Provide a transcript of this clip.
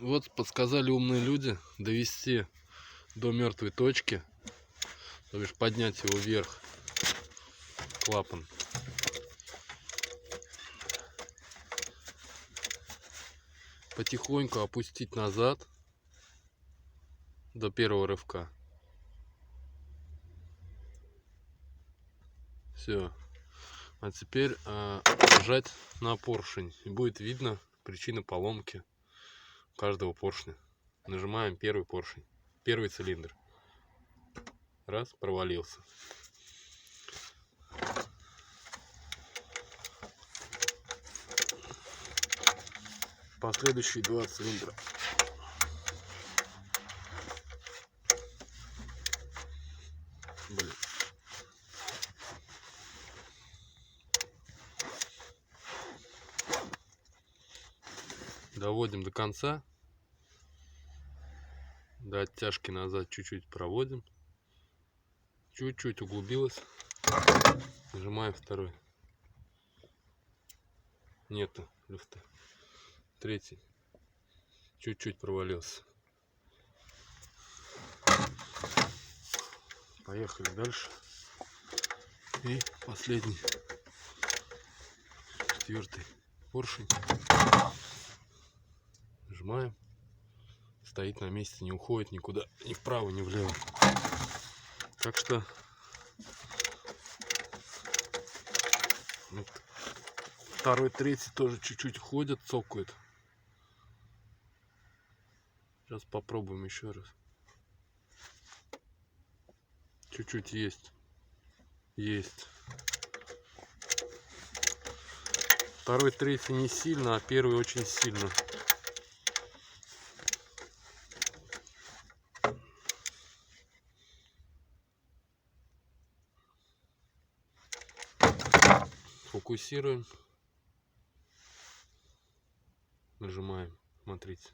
Вот подсказали умные люди довести до мертвой точки, то бишь поднять его вверх, клапан. Потихоньку опустить назад до первого рывка. Все. А теперь нажать на поршень, и будет видно причина поломки каждого поршня. Нажимаем первый поршень, первый цилиндр. Раз, провалился. Последующие два цилиндра. Блин. Доводим до конца. До оттяжки назад чуть-чуть проводим. Чуть-чуть углубилась. Нажимаем второй. Нету люфта. Третий. Чуть-чуть провалился. Поехали дальше. И последний. Четвертый поршень. Нажимаем. Стоит на месте, не уходит никуда. Ни вправо, ни влево. Так что вот, второй, третий тоже чуть-чуть ходят, цокают. Сейчас попробуем еще раз. Чуть-чуть есть. Есть. Второй, третий не сильно, а первый очень сильно. Фокусируем. Нажимаем. Смотрите.